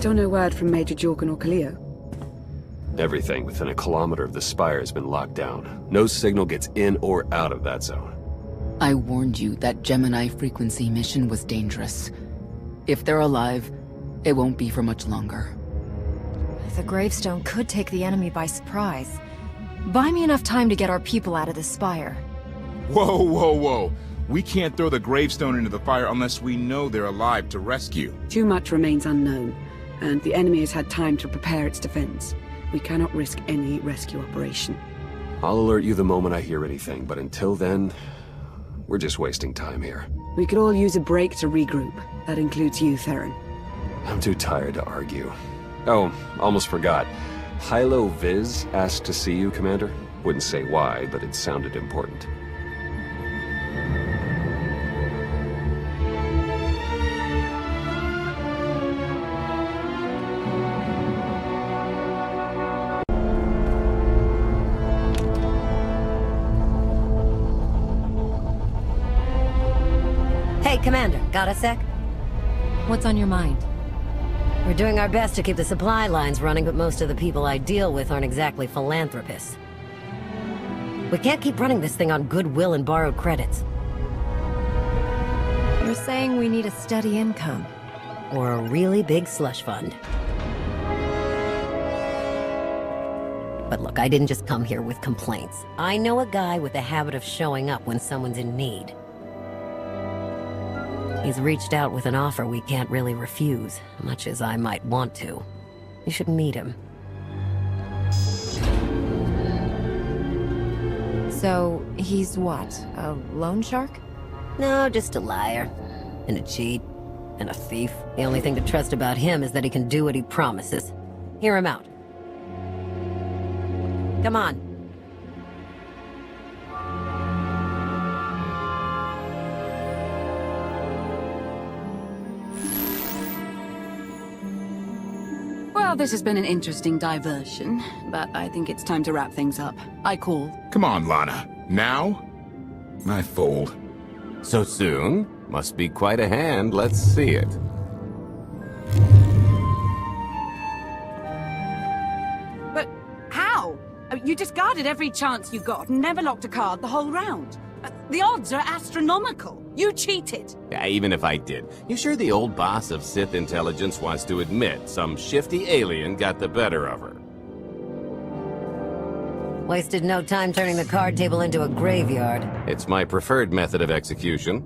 Still no word from Major Jorgen or Kaleo? Everything within a kilometer of the spire has been locked down. No signal gets in or out of that zone. I warned you that Gemini frequency mission was dangerous. If they're alive, it won't be for much longer. The gravestone could take the enemy by surprise. Buy me enough time to get our people out of the spire. Whoa, whoa, whoa. We can't throw the gravestone into the fire unless we know they're alive to rescue. Too much remains unknown, and the enemy has had time to prepare its defense. We cannot risk any rescue operation. I'll alert you the moment I hear anything, but until then, we're just wasting time here. We could all use a break to regroup. That includes you, Theron. I'm too tired to argue. Oh, almost forgot. Hylo Viz asked to see you, Commander. Wouldn't say why, but it sounded important. Hey, Commander, got a sec? What's on your mind? We're doing our best to keep the supply lines running, but most of the people I deal with aren't exactly philanthropists. We can't keep running this thing on goodwill and borrowed credits. You're saying we need a steady income. Or a really big slush fund. But look, I didn't just come here with complaints. I know a guy with a habit of showing up when someone's in need. He's reached out with an offer we can't really refuse, much as I might want to. You should meet him. So, he's what? A loan shark? No, just a liar. And a cheat. And a thief. The only thing to trust about him is that he can do what he promises. Hear him out. Come on. Well, this has been an interesting diversion, but I think it's time to wrap things up. I call. Come on, Lana. Now? I fold. So soon? Must be quite a hand. Let's see it. But how? You discarded every chance you got and never locked a card the whole round. The odds are astronomical. You cheated. Yeah, even if I did. You sure the old boss of Sith intelligence wants to admit some shifty alien got the better of her? Wasted no time turning the card table into a graveyard. It's my preferred method of execution.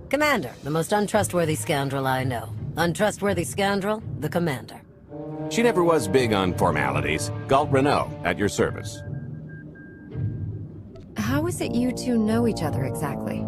Commander, the most untrustworthy scoundrel I know. Untrustworthy scoundrel, the Commander. She never was big on formalities. Galt Renault, at your service. How is it you two know each other exactly?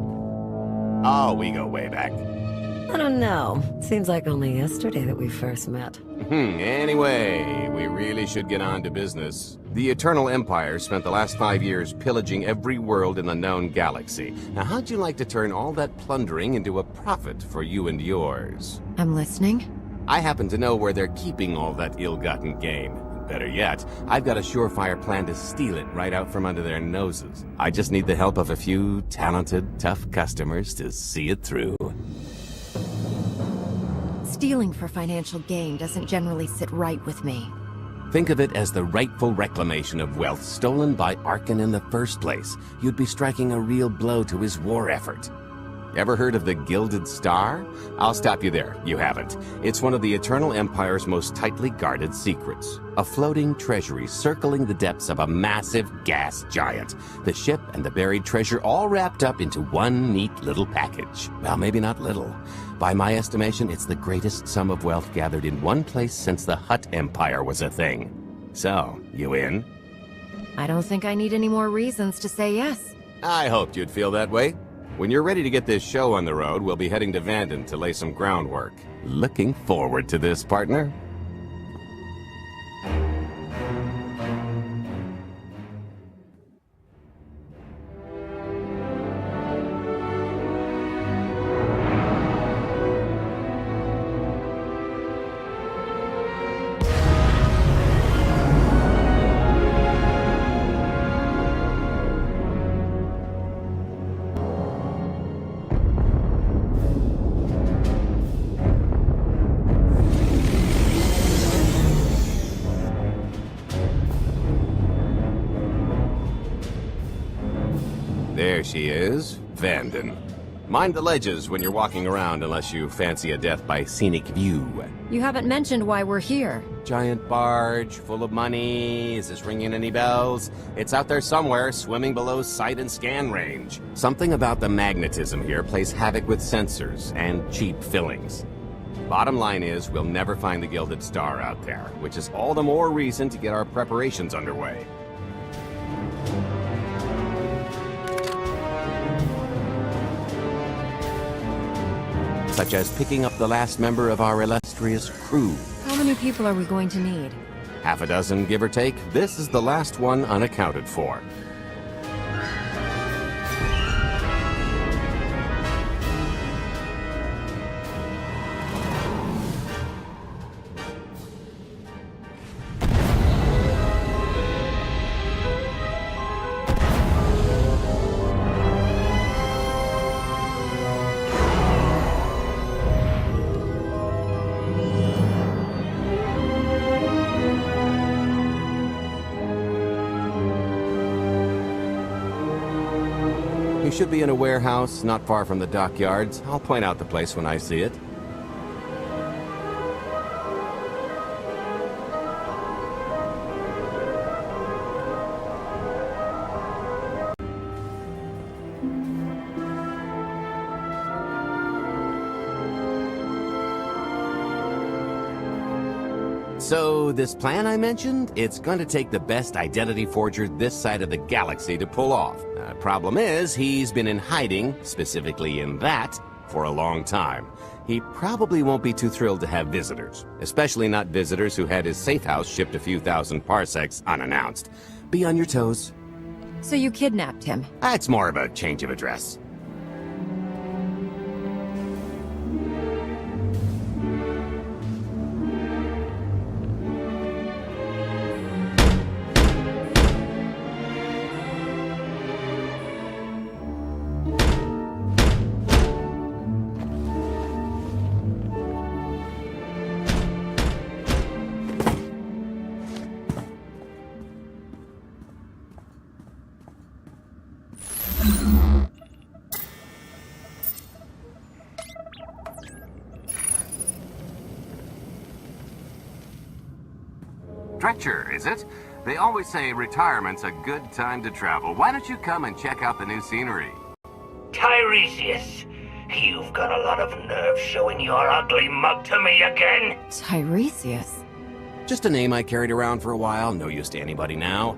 Oh, we go way back. I don't know. Seems like only yesterday that we first met. Anyway, we really should get on to business. The Eternal Empire spent the last 5 years pillaging every world in the known galaxy. Now, how'd you like to turn all that plundering into a profit for you and yours? I'm listening. I happen to know where they're keeping all that ill-gotten gain. Better yet, I've got a surefire plan to steal it right out from under their noses. I just need the help of a few talented, tough customers to see it through. Stealing for financial gain doesn't generally sit right with me. Think of it as the rightful reclamation of wealth stolen by Arkan in the first place. You'd be striking a real blow to his war effort. Ever heard of the Gilded Star? I'll stop you there. You haven't. It's one of the Eternal Empire's most tightly guarded secrets. A floating treasury circling the depths of a massive gas giant. The ship and the buried treasure all wrapped up into one neat little package. Well, maybe not little. By my estimation, it's the greatest sum of wealth gathered in one place since the Hutt Empire was a thing. So, you in? I don't think I need any more reasons to say yes. I hoped you'd feel that way. When you're ready to get this show on the road, we'll be heading to Vanden to lay some groundwork. Looking forward to this, partner. she is, Vanden. Mind the ledges when you're walking around unless you fancy a death by scenic view. You haven't mentioned why we're here. Giant barge, full of money. Is this ringing any bells? It's out there somewhere, swimming below sight and scan range. Something about the magnetism here plays havoc with sensors and cheap fillings. Bottom line is, we'll never find the Gilded Star out there, which is all the more reason to get our preparations underway. Such as picking up the last member of our illustrious crew. How many people are we going to need? Half a dozen, give or take. This is the last one unaccounted for. You should be in a warehouse not far from the dockyards. I'll point out the place when I see it. So, this plan I mentioned, it's going to take the best identity forger this side of the galaxy to pull off. Problem is, he's been in hiding, specifically in that, for a long time. He probably won't be too thrilled to have visitors, especially not visitors who had his safe house shipped a few thousand parsecs unannounced. Be on your toes. So you kidnapped him? It's more of a change of address. Dretcher, is it? They always say retirement's a good time to travel. Why don't you come and check out the new scenery? Tiresias, you've got a lot of nerve showing your ugly mug to me again. Tiresias? Just a name I carried around for a while, no use to anybody now.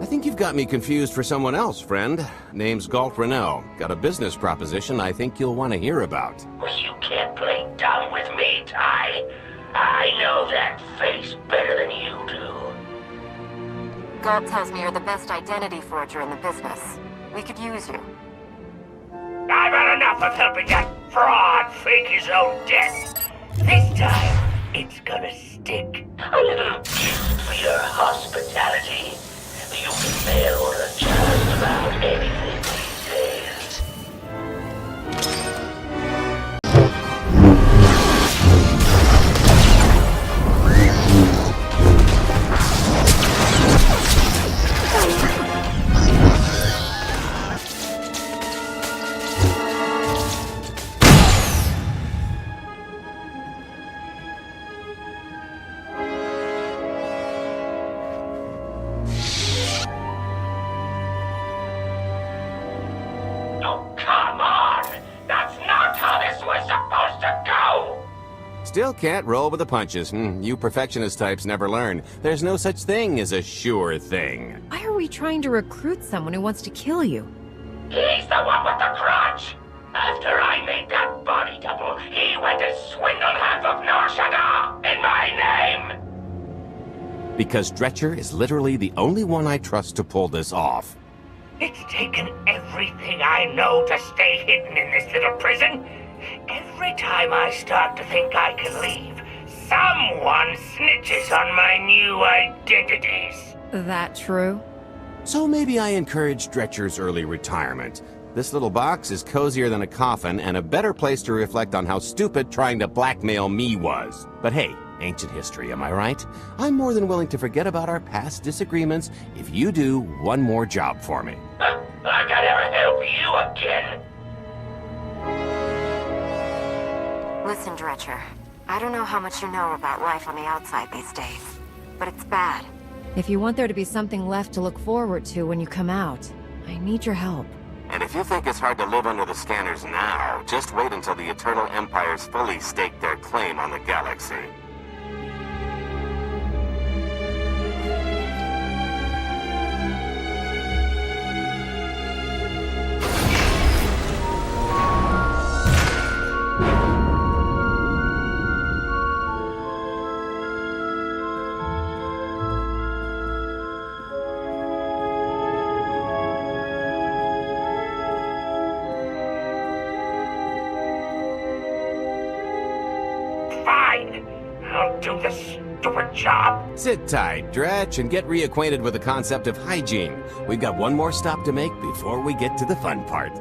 I think you've got me confused for someone else, friend. Name's Galt Renell. Got a business proposition I think you'll want to hear about. You can't play dumb with me, Ty. I know that face better than you do. Galt tells me you're the best identity forger in the business. We could use you. I've had enough of helping that fraud fake his own death. This time, it's gonna stick. A little gift for your hospitality. You can mail order just about anything these days. Still can't roll with the punches. You perfectionist types never learn. There's no such thing as a sure thing. Why are we trying to recruit someone who wants to kill you? He's the one with the grudge. After I made that body double, he went to swindle half of Nar Shaddaa in my name. Because Dretcher is literally the only one I trust to pull this off. It's taken everything I know to stay hidden in this little prison. Every time I start to think I can leave, someone snitches on my new identities. That true? So maybe I encourage Dretcher's early retirement. This little box is cozier than a coffin and a better place to reflect on how stupid trying to blackmail me was. But hey, ancient history, am I right? I'm more than willing to forget about our past disagreements if you do one more job for me. I gotta help you again. Listen, Dretcher. I don't know how much you know about life on the outside these days, but it's bad. If you want there to be something left to look forward to when you come out, I need your help. And if you think it's hard to live under the scanners now, just wait until the Eternal Empires fully stake their claim on the galaxy. Fine. I'll do this stupid job. Sit tight, Dretch, and get reacquainted with the concept of hygiene. We've got one more stop to make before we get to the fun part.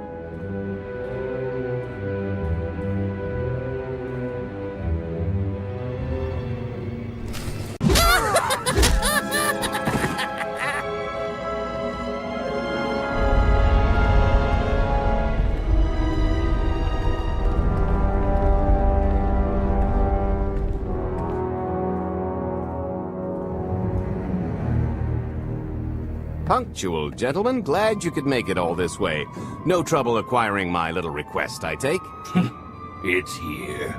Punctual, gentlemen. Glad you could make it all this way. No trouble acquiring my little request, I take? It's here.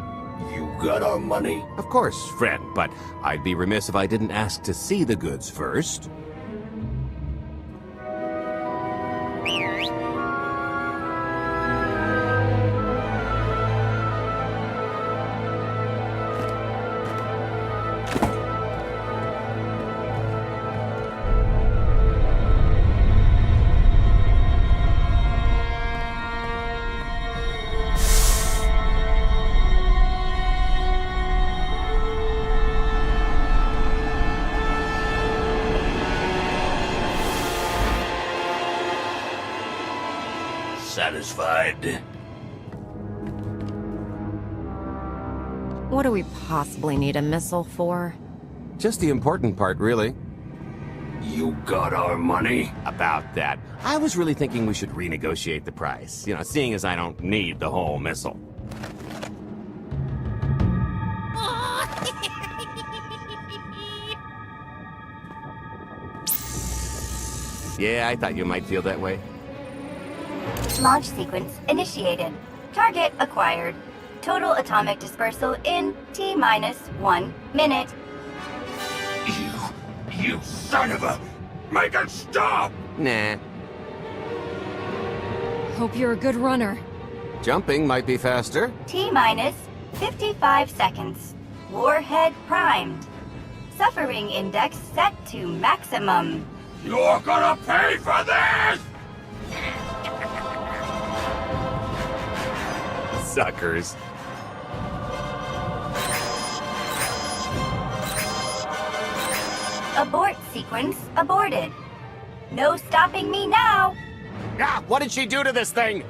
You got our money? Of course, friend, but I'd be remiss if I didn't ask to see the goods first. Satisfied? What do we possibly need a missile for? Just the important part, really. You got our money? About that. I was really thinking we should renegotiate the price. You know, seeing as I don't need the whole missile. Yeah, I thought you might feel that way. Launch sequence initiated. Target acquired. Total atomic dispersal in T-minus 1 minute. You son of a... Make it stop! Nah. Hope you're a good runner. Jumping might be faster. T-minus 55 seconds. Warhead primed. Suffering index set to maximum. You're gonna pay for this! Suckers. Abort sequence aborted. No stopping me now. Ah, what did she do to this thing?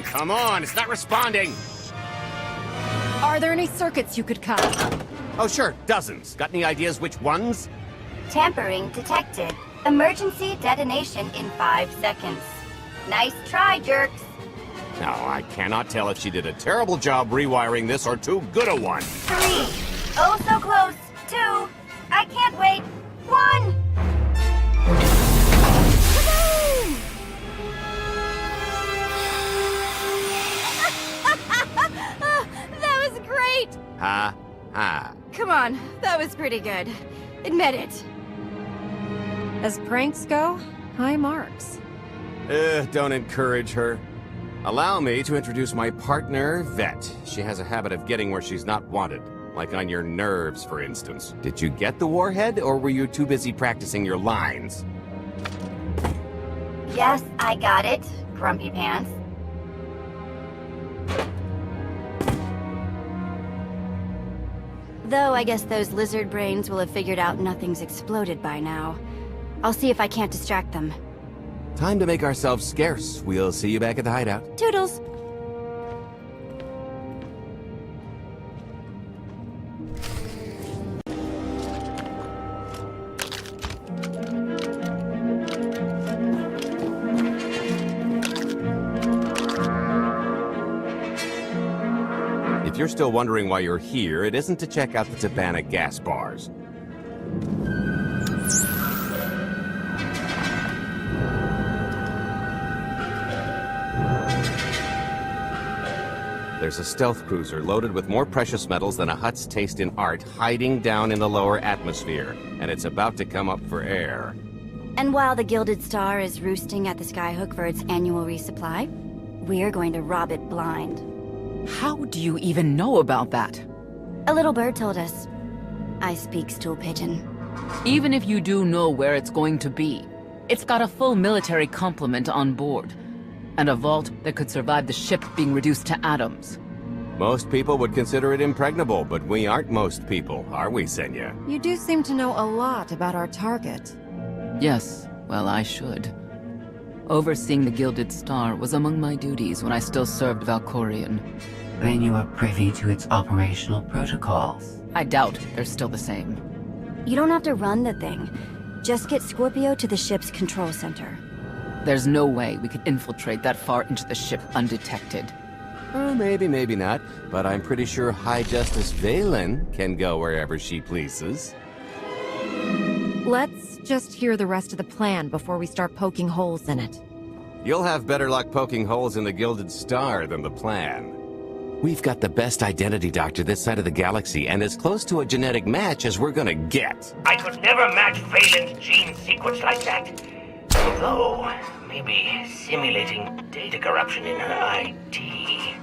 Come on, it's not responding. Are there any circuits you could cut? Oh, sure, dozens. Got any ideas which ones? Tampering detected. Emergency detonation in 5 seconds. Nice try, jerks. No, I cannot tell if she did a terrible job rewiring this or too good a one. 3. Oh, so close. 2. I can't wait. 1. That was great! Ha, ha. Come on, that was pretty good. Admit it. As pranks go, high marks. Don't encourage her. Allow me to introduce my partner, Vet. She has a habit of getting where she's not wanted. Like on your nerves, for instance. Did you get the warhead, or were you too busy practicing your lines? Yes, I got it, Grumpy Pants. Though I guess those lizard brains will have figured out nothing's exploded by now. I'll see if I can't distract them. Time to make ourselves scarce. We'll see you back at the hideout. Toodles. If you're still wondering why you're here, it isn't to check out the Tabana gas bars. There's a stealth cruiser loaded with more precious metals than a Hutt's taste in art hiding down in the lower atmosphere, and it's about to come up for air. And while the Gilded Star is roosting at the Skyhook for its annual resupply, we're going to rob it blind. How do you even know about that? A little bird told us. I speak stool pigeon. Even if you do know where it's going to be, it's got a full military complement on board, and a vault that could survive the ship being reduced to atoms. Most people would consider it impregnable, but we aren't most people, are we, Senya? You do seem to know a lot about our target. Yes, well, I should. Overseeing the Gilded Star was among my duties when I still served Valkorion. Then you are privy to its operational protocols. I doubt they're still the same. You don't have to run the thing. Just get Scorpio to the ship's control center. There's no way we could infiltrate that far into the ship undetected. Maybe, maybe not, but I'm pretty sure High Justice Valen can go wherever she pleases. Let's just hear the rest of the plan before we start poking holes in it. You'll have better luck poking holes in the Gilded Star than the plan. We've got the best identity doctor this side of the galaxy, and as close to a genetic match as we're gonna get. I could never match Valen's gene sequence like that. Although, maybe simulating data corruption in her ID.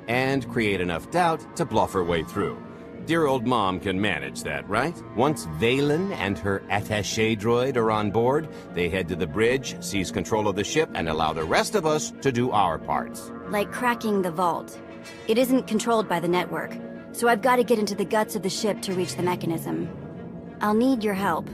And create enough doubt to bluff her way through. Dear old mom can manage that, right? Once Valen and her attaché droid are on board, they head to the bridge, seize control of the ship, and allow the rest of us to do our parts. Like cracking the vault. It isn't controlled by the network, so I've got to get into the guts of the ship to reach the mechanism. I'll need your help.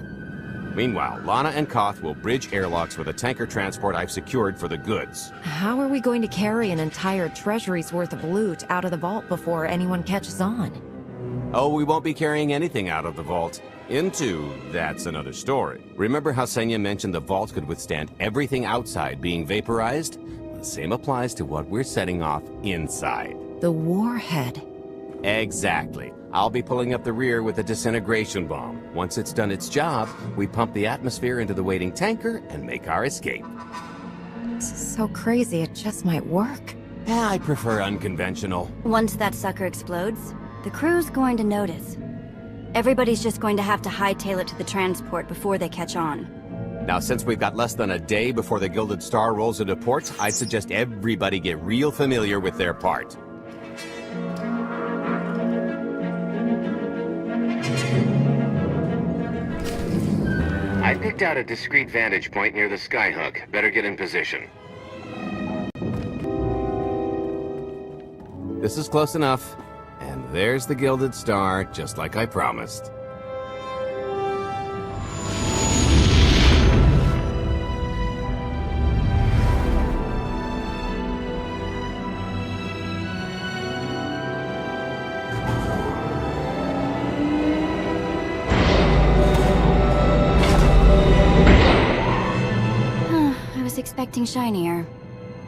Meanwhile, Lana and Koth will bridge airlocks with a tanker transport I've secured for the goods. How are we going to carry an entire treasury's worth of loot out of the vault before anyone catches on? Oh, we won't be carrying anything out of the vault. That's another story. Remember how Senya mentioned the vault could withstand everything outside being vaporized? The same applies to what we're setting off inside. The warhead. Exactly. I'll be pulling up the rear with a disintegration bomb. Once it's done its job, we pump the atmosphere into the waiting tanker and make our escape. This is so crazy, it just might work. I prefer unconventional. Once that sucker explodes, the crew's going to notice. Everybody's just going to have to hightail it to the transport before they catch on. Now, since we've got less than a day before the Gilded Star rolls into port, I'd suggest everybody get real familiar with their part. I picked out a discreet vantage point near the Skyhook. Better get in position. This is close enough. And there's the Gilded Star, just like I promised. I was expecting shinier.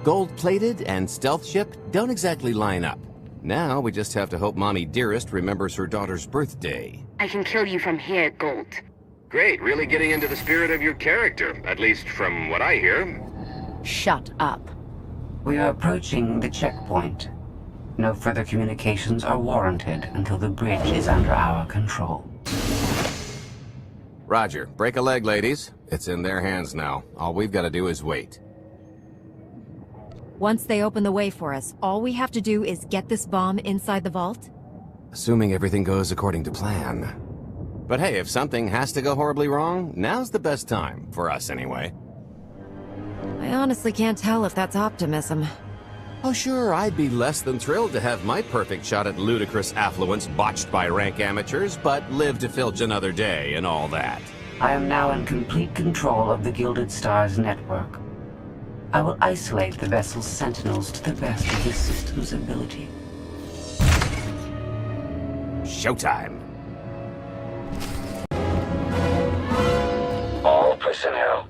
Gold-plated and stealth ship don't exactly line up. Now we just have to hope Mommy Dearest remembers her daughter's birthday. I can kill you from here, Gold. Great, really getting into the spirit of your character, at least from what I hear. Shut up. We are approaching the checkpoint. No further communications are warranted until the bridge is under our control. Roger. Break a leg, ladies. It's in their hands now. All we've got to do is wait. Once they open the way for us, all we have to do is get this bomb inside the vault? Assuming everything goes according to plan. But hey, if something has to go horribly wrong, now's the best time. For us, anyway. I honestly can't tell if that's optimism. Oh sure, I'd be less than thrilled to have my perfect shot at ludicrous affluence botched by rank amateurs, but live to filch another day and all that. I am now in complete control of the Gilded Star's network. I will isolate the vessel's sentinels to the best of this system's ability. Showtime. All personnel,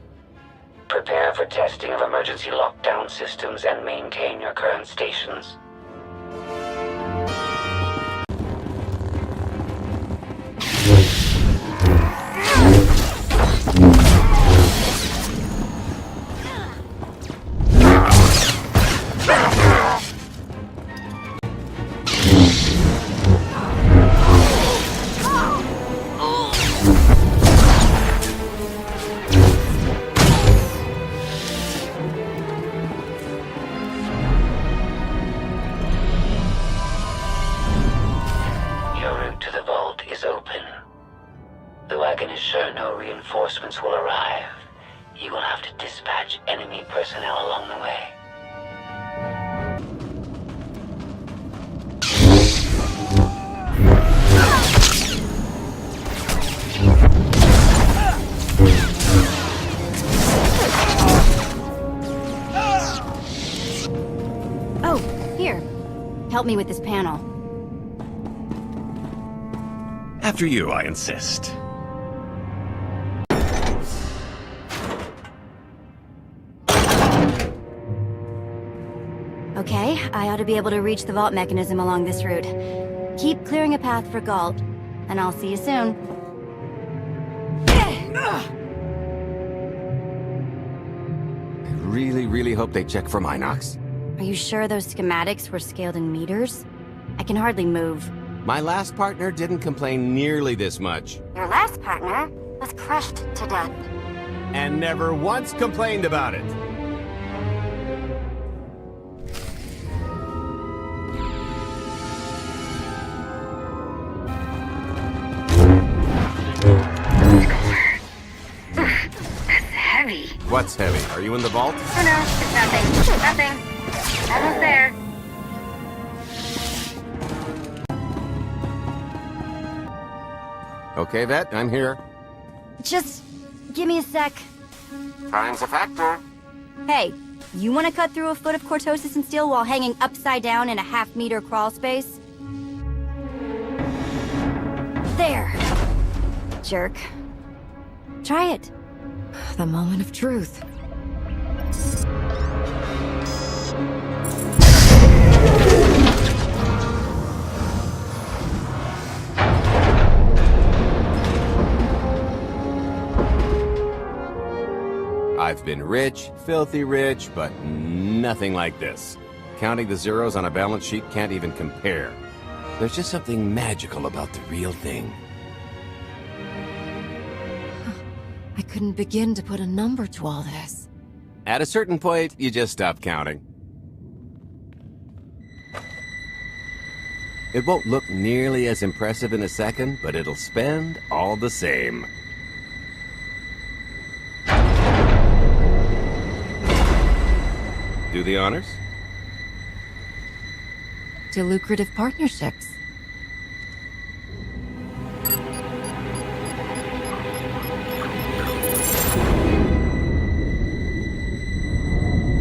prepare for testing of emergency lockdown systems and maintain your current stations. Your route to the vault is open. Though I can assure no reinforcements will arrive, you will have to dispatch enemy personnel along the way. Oh, here. Help me with this panel. After you, I insist. Okay, I ought to be able to reach the vault mechanism along this route. Keep clearing a path for Galt, and I'll see you soon. I really hope they check for Minox. Are you sure those schematics were scaled in meters? I can hardly move. My last partner didn't complain nearly this much. Your last partner was crushed to death. And never once complained about it. That's heavy. What's heavy? Are you in the vault? Oh no, it's nothing. Nothing. Almost there. Okay, Vet, I'm here. Just give me a sec. Time's a factor. Hey, you want to cut through a foot of cortosis and steel while hanging upside down in a half-meter crawl space? There. Jerk. Try it. The moment of truth. I've been rich, filthy rich, but nothing like this. Counting the zeros on a balance sheet can't even compare. There's just something magical about the real thing. I couldn't begin to put a number to all this. At a certain point, you just stop counting. It won't look nearly as impressive in a second, but it'll spend all the same. Do the honors? To lucrative partnerships.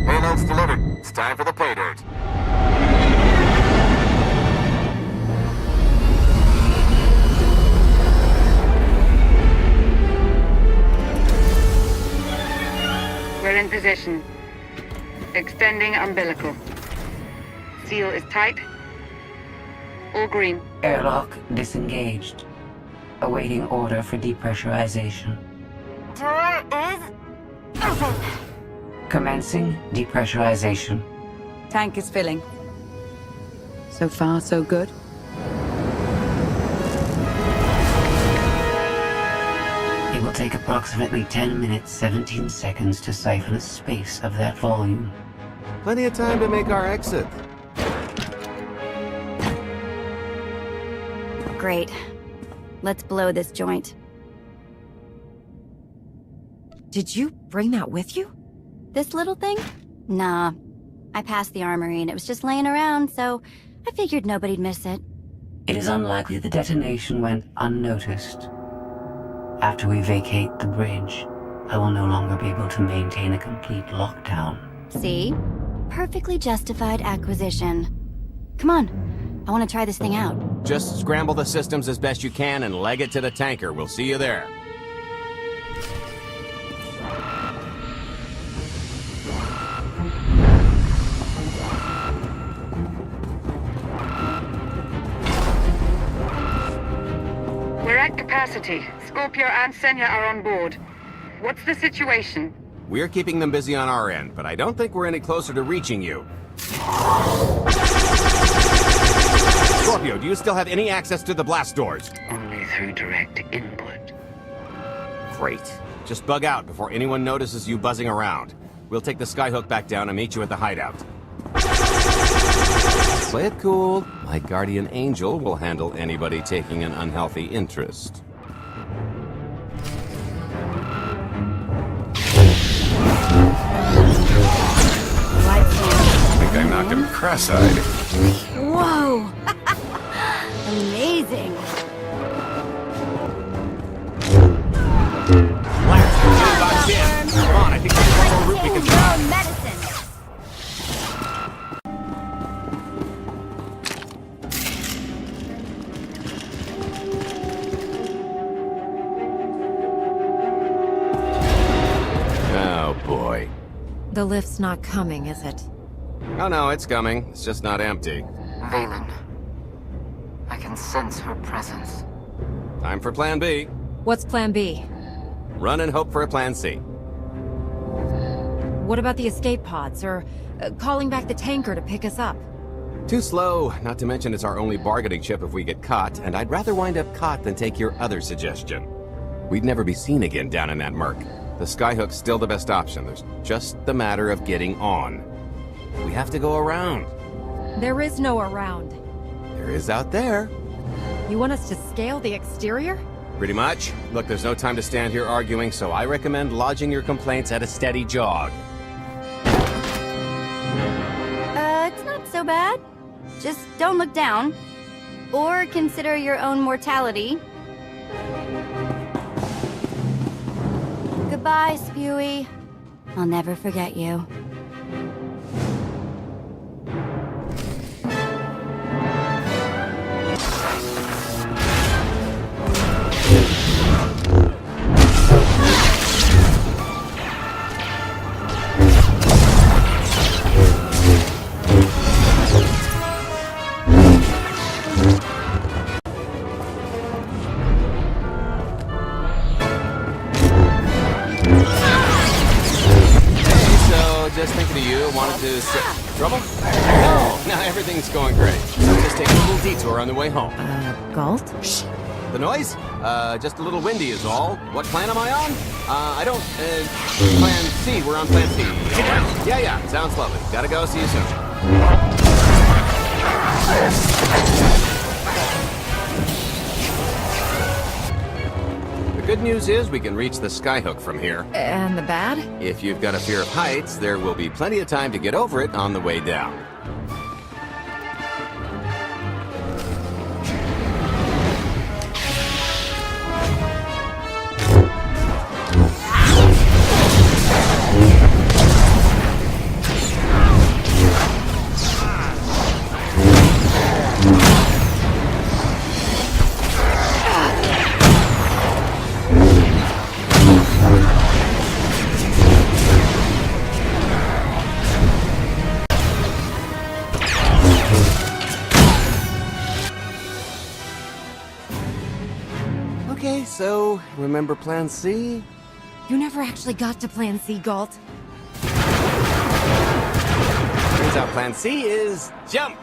Payload's delivered. It's time for the pay dirt. We're in position. Extending umbilical. Seal is tight. All green. Airlock disengaged. Awaiting order for depressurization. Door is open. Commencing depressurization. Tank is filling. So far, so good. It will take approximately 10 minutes, 17 seconds to siphon a space of that volume. Plenty of time to make our exit. Great. Let's blow this joint. Did you bring that with you? This little thing? Nah. I passed the armory and it was just laying around, so I figured nobody'd miss it. It is unlikely the detonation went unnoticed. After we vacate the bridge, I will no longer be able to maintain a complete lockdown. See? Perfectly justified acquisition. Come on. I want to try this thing out. Just scramble the systems as best you can and leg it to the tanker. We'll see you there. We're at capacity. Scorpio and Senya are on board. What's the situation? We're keeping them busy on our end, but I don't think we're any closer to reaching you. Scorpio, do you still have any access to the blast doors? Only through direct input. Great. Just bug out before anyone notices you buzzing around. We'll take the skyhook back down and meet you at the hideout. Play it cool. My guardian angel will handle anybody taking an unhealthy interest. I think I knocked him cross-eyed. Whoa! Amazing! Come on, I think there's one more route we can try. Medicine! Oh, boy. The lift's not coming, is it? Oh, no, it's coming. It's just not empty. Valen. I can sense her presence. Time for Plan B. What's Plan B? Run and hope for a Plan C. What about the escape pods, or calling back the tanker to pick us up? Too slow, not to mention it's our only bargaining chip if we get caught, and I'd rather wind up caught than take your other suggestion. We'd never be seen again down in that murk. The skyhook's still the best option. There's just the matter of getting on. We have to go around. There is no around. There is out there. You want us to scale the exterior? Pretty much. Look, there's no time to stand here arguing, so I recommend lodging your complaints at a steady jog. It's not so bad. Just don't look down. Or consider your own mortality. Goodbye, Spewy. I'll never forget you. Just thinking of you, wanted to... Trouble? No, everything's going great. I'm just taking a little detour on the way home. Galt? Shh. The noise? Just a little windy is all. What plan am I on? I don't, Plan C. We're on Plan C. Right. Yeah, sounds lovely. Gotta go. See you soon. The good news is we can reach the skyhook from here. And the bad? If you've got a fear of heights, there will be plenty of time to get over it on the way down. Okay, so, remember Plan C? You never actually got to Plan C, Galt. Turns out Plan C is jump!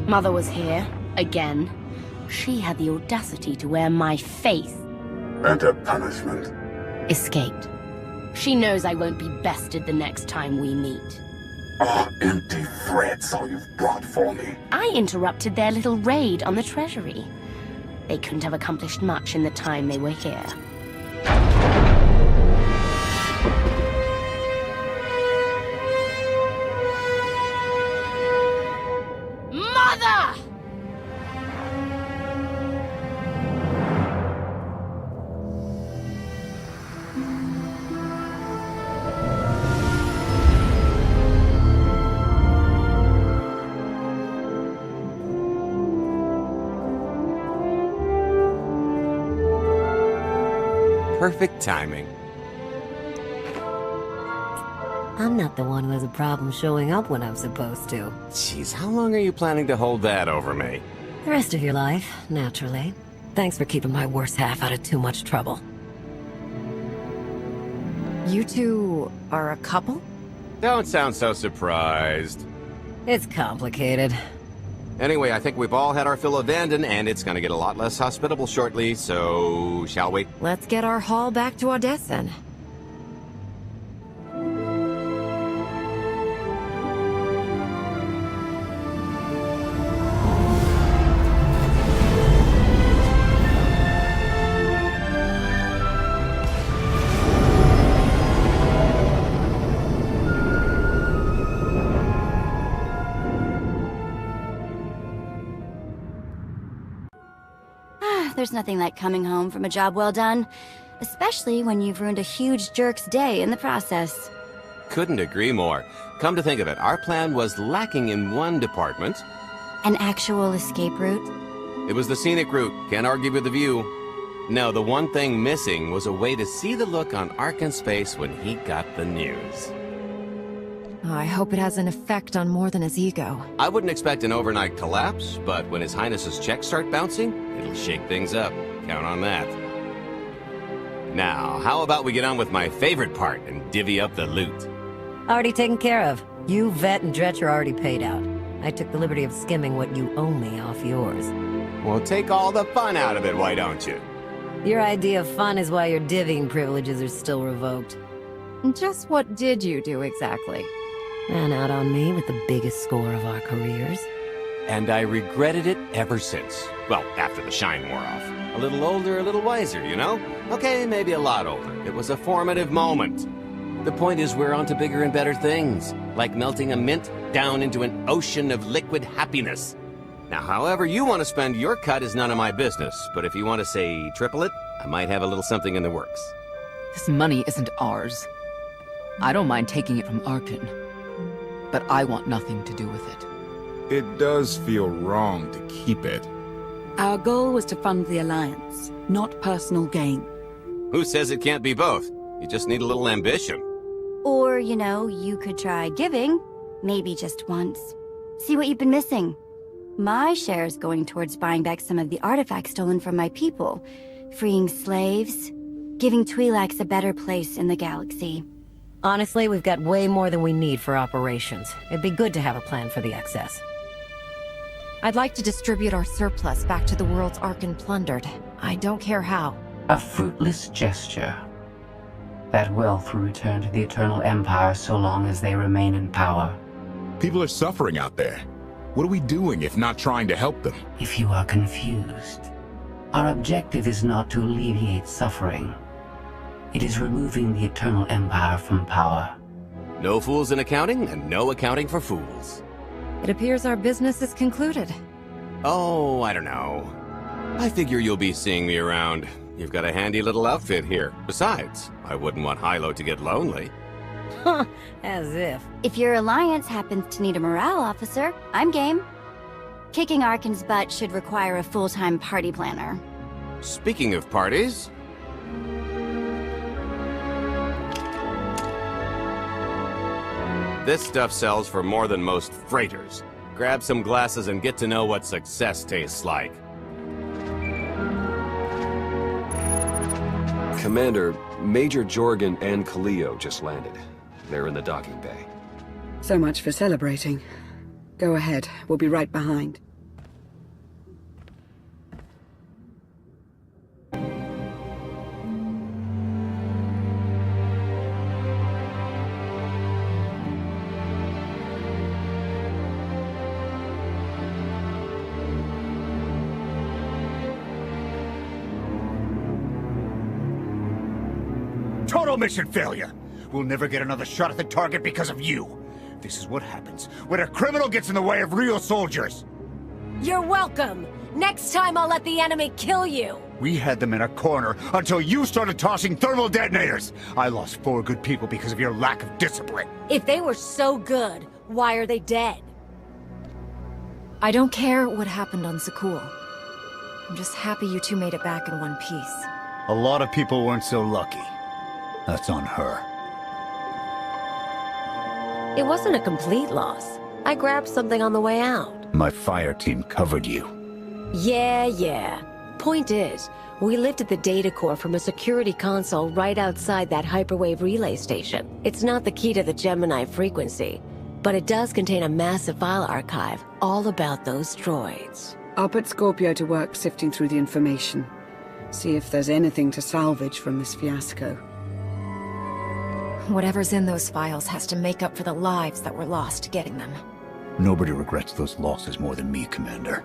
Mother was here, again. She had the audacity to wear my face. And a punishment? Escaped. She knows I won't be bested the next time we meet. Empty threats all you've brought for me. I interrupted their little raid on the Treasury. They couldn't have accomplished much in the time they were here. Mother! Perfect timing. I'm not the one who has a problem showing up when I'm supposed to. Jeez, how long are you planning to hold that over me? The rest of your life, naturally. Thanks for keeping my worse half out of too much trouble. You two are a couple? Don't sound so surprised. It's complicated. Anyway, I think we've all had our fill of Vanden, and it's gonna get a lot less hospitable shortly, so shall we? Let's get our haul back to Odessa. There's nothing like coming home from a job well done, especially when you've ruined a huge jerk's day in the process. Couldn't agree more. Come to think of it, our plan was lacking in one department. An actual escape route? It was the scenic route, can't argue with the view. No, the one thing missing was a way to see the look on Arkan's face when he got the news. I hope it has an effect on more than his ego. I wouldn't expect an overnight collapse, but when His Highness's checks start bouncing, it'll shake things up. Count on that. Now, how about we get on with my favorite part and divvy up the loot? Already taken care of. You, Vet, and Dretch are already paid out. I took the liberty of skimming what you owe me off yours. Well, take all the fun out of it, why don't you? Your idea of fun is why your divvying privileges are still revoked. Just what did you do exactly? Ran out on me with the biggest score of our careers. And I regretted it ever since. Well, after the shine wore off. A little older, a little wiser, you know? Okay, maybe a lot older. It was a formative moment. The point is we're on to bigger and better things, like melting a mint down into an ocean of liquid happiness. Now, however you want to spend your cut is none of my business, but if you want to say triple it, I might have a little something in the works. This money isn't ours. I don't mind taking it from Arkan, but I want nothing to do with it. It does feel wrong to keep it. Our goal was to fund the Alliance, not personal gain. Who says it can't be both? You just need a little ambition. Or, you know, you could try giving, maybe just once. See what you've been missing. My share is going towards buying back some of the artifacts stolen from my people, freeing slaves, giving Twi'leks a better place in the galaxy. Honestly, we've got way more than we need for operations. It'd be good to have a plan for the excess. I'd like to distribute our surplus back to the worlds Arkan plundered. I don't care how. A fruitless gesture. That wealth will return to the Eternal Empire so long as they remain in power. People are suffering out there. What are we doing if not trying to help them? If you are confused, our objective is not to alleviate suffering. It is removing the Eternal Empire from power. No fools in accounting, and no accounting for fools. It appears our business is concluded. Oh, I don't know. I figure you'll be seeing me around. You've got a handy little outfit here. Besides, I wouldn't want Hilo to get lonely. Huh, as if. If your alliance happens to need a morale officer, I'm game. Kicking Arkan's butt should require a full-time party planner. Speaking of parties... This stuff sells for more than most freighters. Grab some glasses and get to know what success tastes like. Commander, Major Jorgen and Kaleo just landed. They're in the docking bay. So much for celebrating. Go ahead, we'll be right behind. Total mission failure! We'll never get another shot at the target because of you. This is what happens when a criminal gets in the way of real soldiers. You're welcome. Next time I'll let the enemy kill you. We had them in a corner until you started tossing thermal detonators. I lost 4 good people because of your lack of discipline. If they were so good, why are they dead? I don't care what happened on Zakul. I'm just happy you two made it back in one piece. A lot of people weren't so lucky. That's on her. It wasn't a complete loss. I grabbed something on the way out. My fire team covered you. Yeah. Point is, we lifted the data core from a security console right outside that hyperwave relay station. It's not the key to the Gemini frequency, but it does contain a massive file archive all about those droids. I'll put Scorpio to work sifting through the information. See if there's anything to salvage from this fiasco. Whatever's in those files has to make up for the lives that were lost getting them. Nobody regrets those losses more than me, Commander.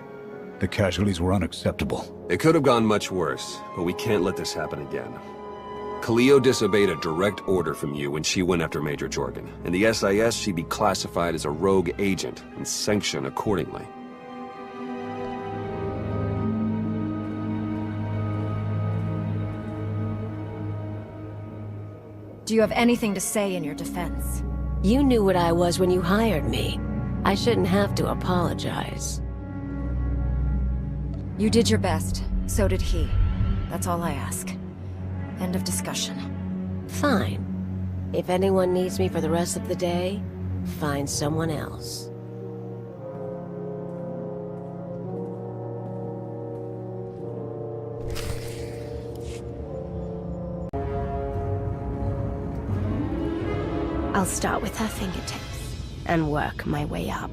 The casualties were unacceptable. It could have gone much worse, but we can't let this happen again. Khalil disobeyed a direct order from you when she went after Major Jorgen. In the SIS, she'd be classified as a rogue agent and sanctioned accordingly. Do you have anything to say in your defense? You knew what I was when you hired me. I shouldn't have to apologize. You did your best. So did he. That's all I ask. End of discussion. Fine. If anyone needs me for the rest of the day, find someone else. I'll start with her fingertips and work my way up.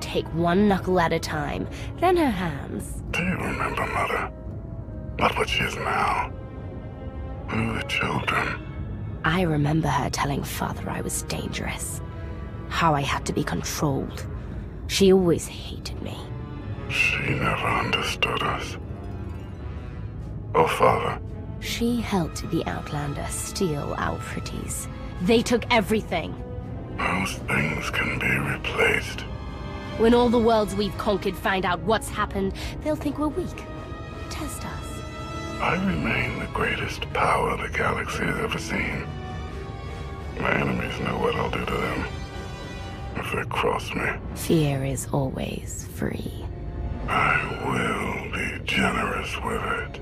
Take one knuckle at a time, then her hands. Do you remember, Mother? Not what she is now. We were children. I remember her telling Father I was dangerous. How I had to be controlled. She always hated me. She never understood us. Oh, Father. She helped the Outlander steal our pretties. They took everything. Those things can be replaced. When all the worlds we've conquered find out what's happened, they'll think we're weak. Test us. I remain the greatest power the galaxy has ever seen. My enemies know what I'll do to them if they cross me. Fear is always free. I will be generous with it.